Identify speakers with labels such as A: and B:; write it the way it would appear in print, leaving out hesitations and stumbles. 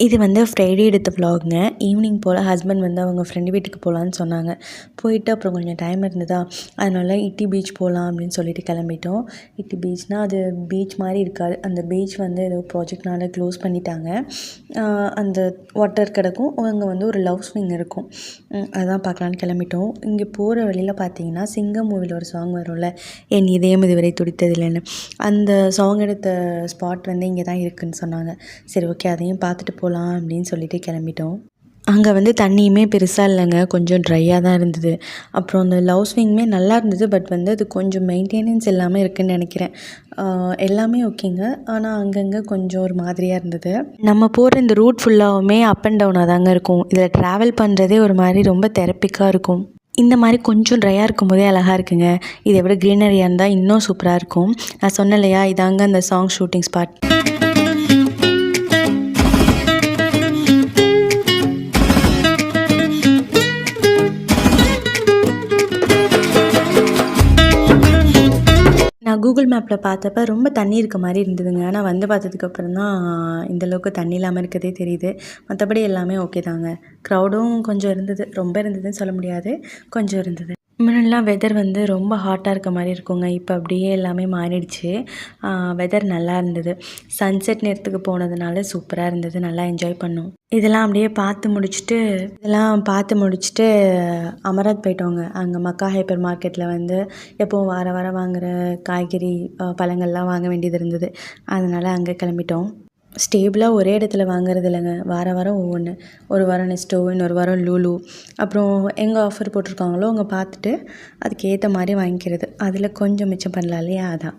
A: இது வந்து ஃப்ரைடே எடுத்த விலாகுங்க. ஈவினிங் போல் ஹஸ்பண்ட் வந்து அவங்க ஃப்ரெண்டு வீட்டுக்கு போகலான்னு சொன்னாங்க. போயிட்டு அப்புறம் கொஞ்சம் டைம் இருந்ததா, அதனால இட்டி பீச் போகலாம் அப்படின்னு சொல்லிட்டு கிளம்பிட்டோம். இட்டி பீச்னால் அது பீச் மாதிரி இருக்காது. அந்த பீச் வந்து ஏதோ ப்ராஜெக்ட்னால க்ளோஸ் பண்ணிட்டாங்க. அந்த வாட்டர் கிடக்கும், அங்கே வந்து ஒரு லவ் ஸ்விங் இருக்கும். அதான் பார்க்கலான்னு கிளம்பிட்டோம். இங்கே போகிற வழியில் பார்த்தீங்கன்னா சிங்கம் மூவியில் ஒரு சாங் வரும்ல, என் இதயம் இதுவரை துடித்ததில்லைன்னு, அந்த சாங் எடுத்த ஸ்பாட் வந்து இங்கே தான் இருக்குதுன்னு சொன்னாங்க. சரி ஓகே, அதையும் பார்த்துட்டு போகலாம் அப்படின்னு சொல்லிட்டு கிளம்பிட்டோம். அங்கே வந்து தண்ணியுமே பெருசாக இல்லைங்க, கொஞ்சம் ட்ரையாக தான் இருந்தது. அப்புறம் அந்த லவ் ஸ்விங்குமே நல்லா இருந்தது. பட் வந்து அது கொஞ்சம் மெயின்டெனன்ஸ் இல்லாமல் இருக்குதுன்னு நினைக்கிறேன். எல்லாமே ஓகேங்க, ஆனால் அங்கங்கே கொஞ்சம் ஒரு மாதிரியாக இருந்தது. நம்ம போகிற இந்த ரூட் ஃபுல்லாகவுமே அப் அண்ட் டவுனாக தாங்க இருக்கும். இதில் ட்ராவல் பண்ணுறதே ஒரு மாதிரி ரொம்ப தெரப்பிக்காக இருக்கும். இந்த மாதிரி கொஞ்சம் ட்ரையாக இருக்கும்போதே அழகாக இருக்குங்க. இதை விட க்ரீனரியாக இருந்தால் இன்னும் சூப்பராக இருக்கும். நான் சொன்னேன் இல்லையா, இதாங்க அந்த சாங் ஷூட்டிங் ஸ்பாட். நான் கூகுள் மேப்பில் பார்த்தப்ப ரொம்ப தண்ணி இருக்க மாதிரி இருந்ததுங்க. ஆனால் வந்து பார்த்ததுக்கப்புறம் தான் இந்தளவுக்கு தண்ணி இல்லாமல் இருக்கதே தெரியுது. மற்றபடி எல்லாமே ஓகே தாங்க. க்ரௌடும் கொஞ்சம் இருந்தது, ரொம்ப இருந்ததுன்னு சொல்ல முடியாது, கொஞ்சம் இருந்தது. முன்னாடிலாம் வெதர் வந்து ரொம்ப ஹாட்டாக இருக்க மாதிரி இருக்குங்க. இப்போ அப்படியே எல்லாமே மாறிடுச்சு. வெதர் நல்லா இருந்தது. சன்செட் நேரத்துக்கு போனதுனால சூப்பராக இருந்தது, நல்லா என்ஜாய் பண்ணோம். இதெல்லாம் பார்த்து முடிச்சுட்டு அமராத் போயிட்டோங்க. அங்கே மக்கா ஹைப்பர் மார்க்கெட்டில் வந்து எப்போவும் வார வாரம் வாங்குகிற காய்கறி பழங்கள்லாம் வாங்க வேண்டியது இருந்தது. அதனால் அங்கே கிளம்பிட்டோம். ஸ்டேபிளாக ஒரே இடத்துல வாங்குறது இல்லைங்க, வார வாரம் ஒவ்வொன்று. ஒரு வாரம் நெஸ்டோ, இன்னொரு வாரம் லூலு. அப்புறம் எங்கே ஆஃபர் போட்டிருக்காங்களோ அங்கே பார்த்துட்டு அதுக்கு ஏற்ற மாதிரி வாங்கிக்கிறது. அதில் கொஞ்சம் மிச்சம் பண்ணலாம் இல்லையா, அதான்.